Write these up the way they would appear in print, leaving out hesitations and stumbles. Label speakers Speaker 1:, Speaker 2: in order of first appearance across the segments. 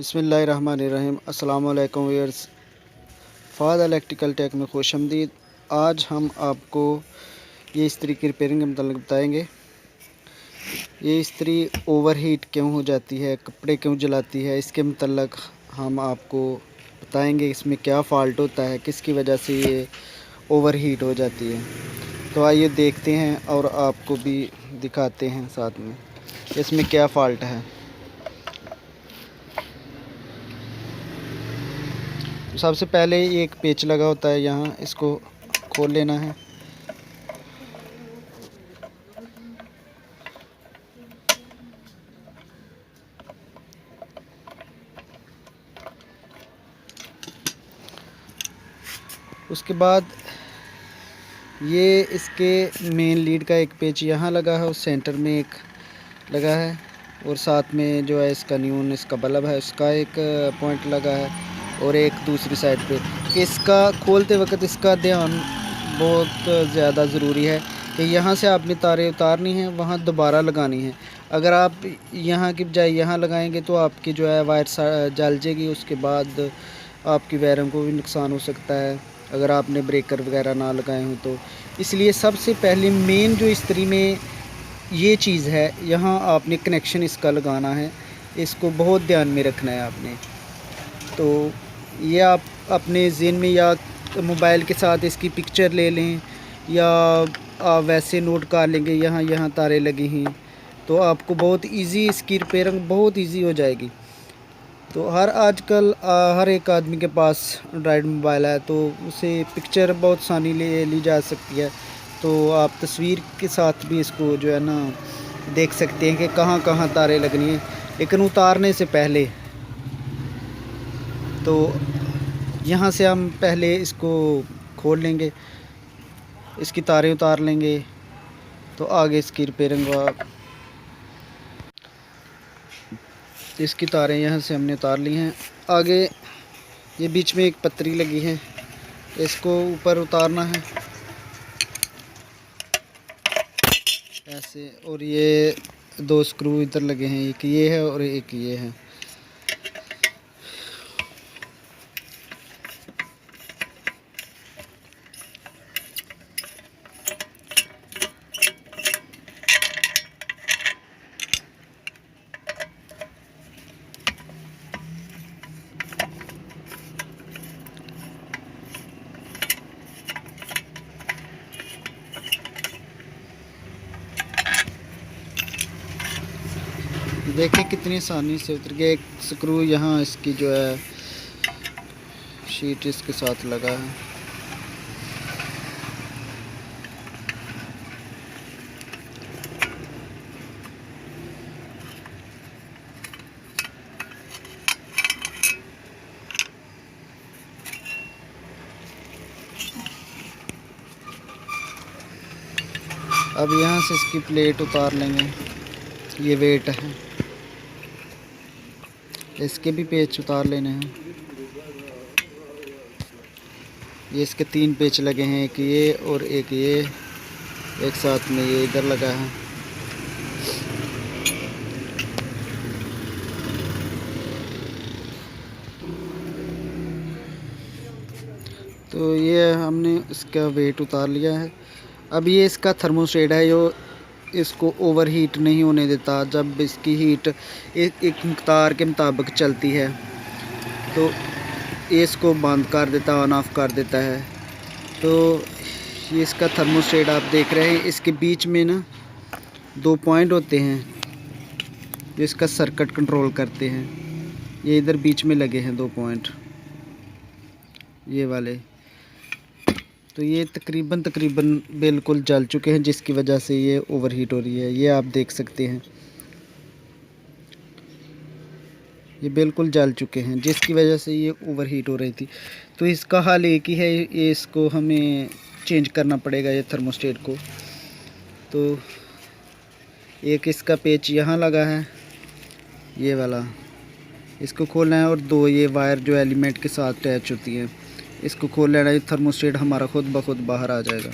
Speaker 1: बिस्मिल्लाहिर्रहमानिर्रहीम। अस्सलाम वालेकुम व्यूअर्स, फ़ाद इलेक्ट्रिकल टेक में खुशामदीद। आज हम आपको ये इस्त्री की रिपेयरिंग के मतलब बताएंगे। ये इस्त्री ओवरहीट क्यों हो जाती है, कपड़े क्यों जलाती है, इसके मतलब हम आपको बताएंगे इसमें क्या फ़ाल्ट होता है, किसकी वजह से ये ओवरहीट हो जाती है। तो आइए देखते हैं और आपको भी दिखाते हैं साथ में इसमें क्या फ़ाल्ट है। सबसे पहले एक पेच लगा होता है यहाँ, इसको खोल लेना है। उसके बाद ये इसके मेन लीड का एक पेच यहाँ लगा है और सेंटर में एक लगा है, और साथ में जो है इसका न्यून इसका बल्ब है उसका एक पॉइंट लगा है, और एक दूसरी साइड पे। इसका खोलते वक्त इसका ध्यान बहुत ज़्यादा ज़रूरी है कि यहाँ से आपने तारें उतारनी हैं, वहाँ दोबारा लगानी है। अगर आप यहाँ की बजाय यहाँ लगाएंगे तो आपकी जो है वायर जल जाएगी, उसके बाद आपकी वायरिंग को भी नुकसान हो सकता है अगर आपने ब्रेकर वगैरह ना लगाए हों तो। इसलिए सबसे पहले मेन जो इस्त्री में ये चीज़ है, यहाँ आपने कनेक्शन इसका लगाना है, इसको बहुत ध्यान में रखना है आपने। तो ये आप अपने ज़हन में या मोबाइल के साथ इसकी पिक्चर ले लें, या आप वैसे नोट कर लेंगे यहाँ यहाँ तारे लगी हैं, तो आपको बहुत इजी इसकी रिपेयरिंग बहुत इजी हो जाएगी। तो आजकल हर एक आदमी के पास एंड्रॉयड मोबाइल है, तो उसे पिक्चर बहुत आसानी ले ली जा सकती है। तो आप तस्वीर के साथ भी इसको जो है ना देख सकते हैं कि कहाँ कहाँ तारे लगनी है। लेकिन उतारने से पहले तो यहाँ से हम पहले इसको खोल लेंगे, इसकी तारें उतार लेंगे, तो आगे इसकी रिपेयरिंग इसकी तारें यहाँ से हमने उतार ली हैं। आगे ये बीच में एक पतरी लगी है, इसको ऊपर उतारना है ऐसे, और ये दो स्क्रू इधर लगे हैं, एक ये है और एक ये है। देखिए कितनी आसानी से उतर गया। एक स्क्रू यहाँ इसकी जो है शीट इसके साथ लगा है। अब यहाँ से इसकी प्लेट उतार लेंगे, ये वेट है, इसके भी पेच उतार लेने हैं। ये इसके 3 पेच लगे हैं, एक ये और एक ये, एक साथ में ये इधर लगा है। तो ये हमने इसका वेट उतार लिया है। अब ये इसका थर्मोस्टेट है जो इसको ओवरहीट नहीं होने देता। जब इसकी हीट एक मकदार के मुताबिक चलती है तो ये इसको बंद कर देता, ऑन ऑफ कर देता है। तो ये इसका थर्मोस्टेट आप देख रहे हैं, इसके बीच में ना 2 पॉइंट होते हैं जो इसका सर्किट कंट्रोल करते हैं। ये इधर बीच में लगे हैं 2 पॉइंट, ये वाले। तो ये तकरीबन बिल्कुल जल चुके हैं, जिसकी वजह से ये ओवरहीट हो रही है। ये आप देख सकते हैं, ये बिल्कुल जल चुके हैं, जिसकी वजह से ये ओवरहीट हो रही थी। तो इसका हल एक ही है, ये इसको हमें चेंज करना पड़ेगा ये थर्मोस्टेट को। तो एक इसका पेच यहाँ लगा है, ये वाला, इसको खोलना है, और 2 ये वायर जो एलिमेंट के साथ अटैच होती है, इसको खोल लेना है। थर्मोस्टेट हमारा खुद ब खुद बाहर आ जाएगा।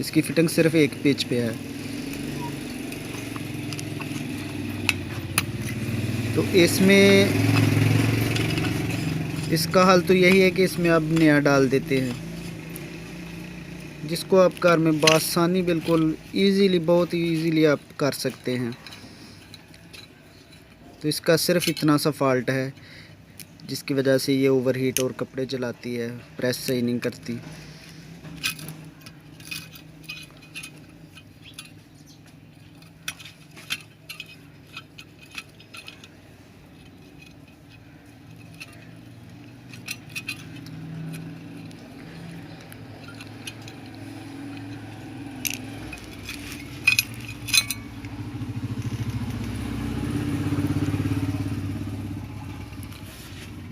Speaker 1: इसकी फिटिंग सिर्फ एक पेच पे है। तो इसमें इसका हल तो यही है कि इसमें आप नया डाल देते हैं, जिसको आप कार में बासानी बिल्कुल इजीली, बहुत ही इजीली आप कर सकते हैं। तो इसका सिर्फ इतना सा फॉल्ट है जिसकी वजह से ये ओवरहीट और कपड़े जलाती है, प्रेस सही नहीं करती।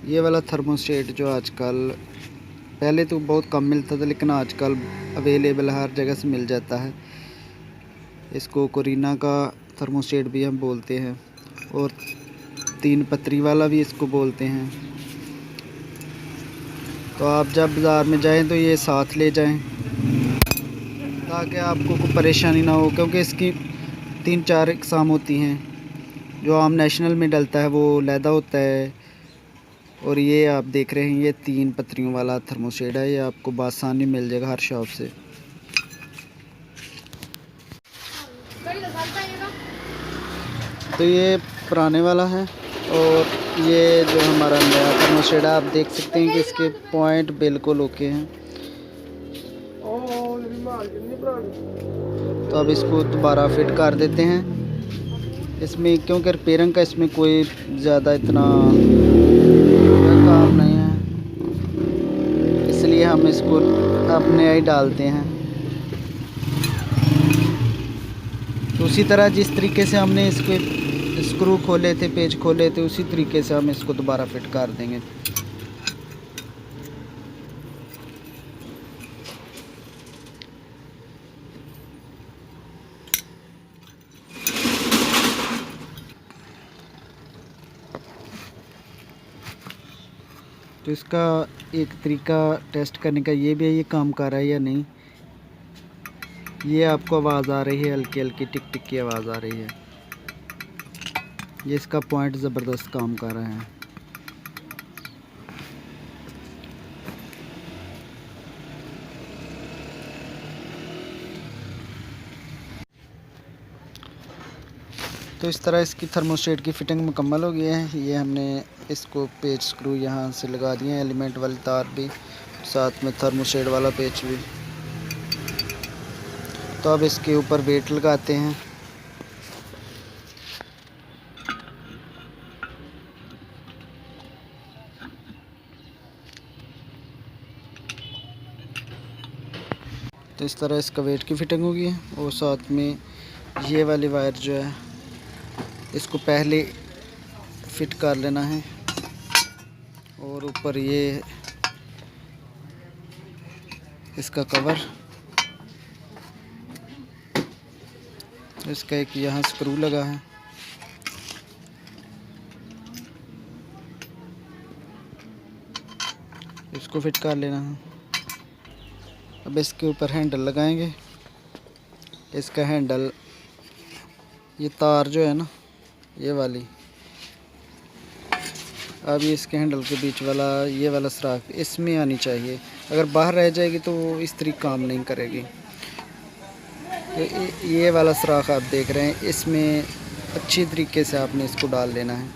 Speaker 1: ये वाला थर्मोस्टेट जो आजकल, पहले तो बहुत कम मिलता था लेकिन आजकल अवेलेबल हर जगह से मिल जाता है। इसको कोरिना का थर्मोस्टेट भी हम बोलते हैं और 3 पतरी वाला भी इसको बोलते हैं। तो आप जब बाज़ार में जाएं तो ये साथ ले जाएं ताकि आपको कोई परेशानी ना हो, क्योंकि इसकी 3-4 इकसाम होती हैं। जो आम नेशनल में डलता है वो लैदा होता है, और ये आप देख रहे हैं ये 3 पत्रियों वाला थर्मोस्टेट है। ये आपको बासानी मिल जाएगा हर शॉप से। तो ये पुराने वाला है, और ये जो हमारा नया थर्मोस्टेट है, आप देख सकते हैं कि इसके पॉइंट बिल्कुल ओके हैं। तो अब इसको दोबारा फिट कर देते हैं इसमें, क्योंकि रिपेयरिंग का इसमें कोई ज़्यादा इतना काम नहीं है, इसलिए हम इसको अब नया ही डालते हैं। तो उसी तरह जिस तरीके से हमने इसके स्क्रू खोले थे, पेच खोले थे, उसी तरीके से हम इसको दोबारा फिट कर देंगे। तो इसका एक तरीका टेस्ट करने का ये भी है, ये काम कर रहा है या नहीं। ये आपको आवाज़ आ रही है, हल्की हल्की टिक टिक की आवाज़ आ रही है। ये इसका पॉइंट ज़बरदस्त काम कर रहा है। तो इस तरह इसकी थर्मोस्टेट की फ़िटिंग मुकम्मल हो गई है। ये हमने इसको पेच स्क्रू यहाँ से लगा दिए हैं, एलिमेंट वाली तार भी, साथ में थर्मोस्टेट वाला पेच भी। तो अब इसके ऊपर वेट लगाते हैं। तो इस तरह इसका वेट की फ़िटिंग होगी, और साथ में ये वाली वायर जो है इसको पहले फिट कर लेना है, और ऊपर ये इसका कवर, इसका एक यहाँ स्क्रू लगा है। इसको फिट कर लेना है। अब इसके ऊपर हैंडल लगाएंगे। इसका हैंडल, ये तार जो है ना, ये वाली, अब ये इसके हैंडल के बीच वाला ये वाला सुराख इसमें आनी चाहिए। अगर बाहर रह जाएगी तो वो इस तरीके काम नहीं करेगी। तो ये वाला सुराख आप देख रहे हैं, इसमें अच्छी तरीके से आपने इसको डाल देना है,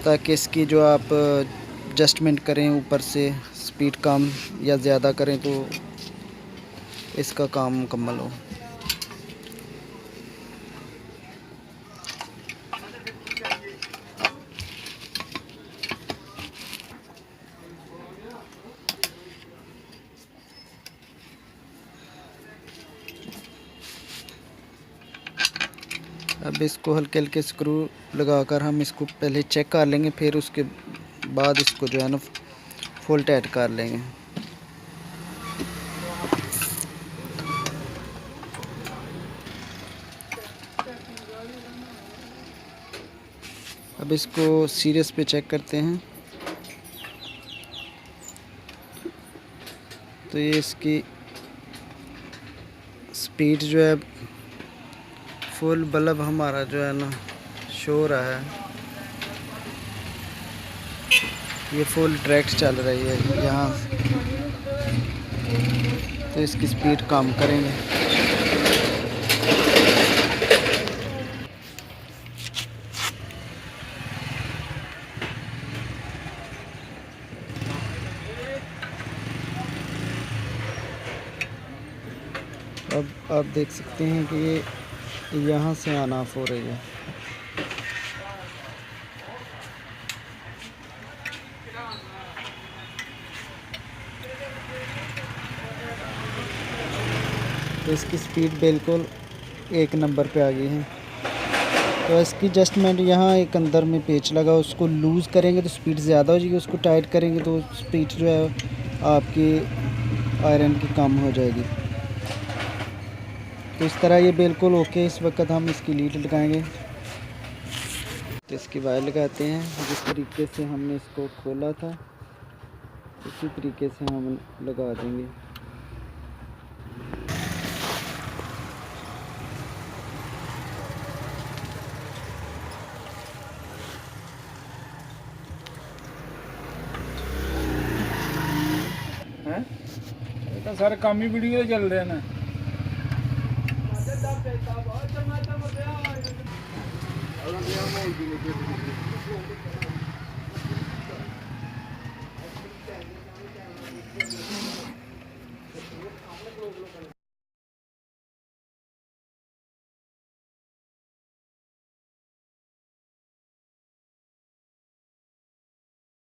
Speaker 1: ताकि इसकी जो आप एडजस्टमेंट करें, ऊपर से स्पीड कम या ज़्यादा करें तो इसका काम मुकम्मल हो। अब इसको हल्के हल्के स्क्रू लगाकर हम इसको पहले चेक कर लेंगे, फिर उसके बाद इसको जो है ना फुल टाइट कर लेंगे। अब इसको सीरियस पे चेक करते हैं। तो ये इसकी स्पीड जो है, फुल बल्ब हमारा जो है ना शो रहा है। ये फुल डायरेक्ट चल रही है यहाँ, तो इसकी स्पीड कम करेंगे। अब आप देख सकते हैं कि ये यहाँ से ऑन ऑफ हो रही है। तो इसकी स्पीड बिल्कुल एक नंबर पे आ गई है। तो इसकी एडजस्टमेंट यहाँ एक अंदर में पेच लगा, उसको लूज़ करेंगे तो स्पीड ज़्यादा हो जाएगी, उसको टाइट करेंगे तो स्पीड जो है आपकी आयरन की कम हो जाएगी। तो इस तरह ये बिल्कुल ओके। इस वक्त हम इसकी लीड लगाएंगे, तो इसकी वायर लगाते हैं। जिस तरीके से हमने इसको खोला था उसी तरीके से हम लगा देंगे।
Speaker 2: तो सारे काम ही वीडियो चल रहे हैं ना।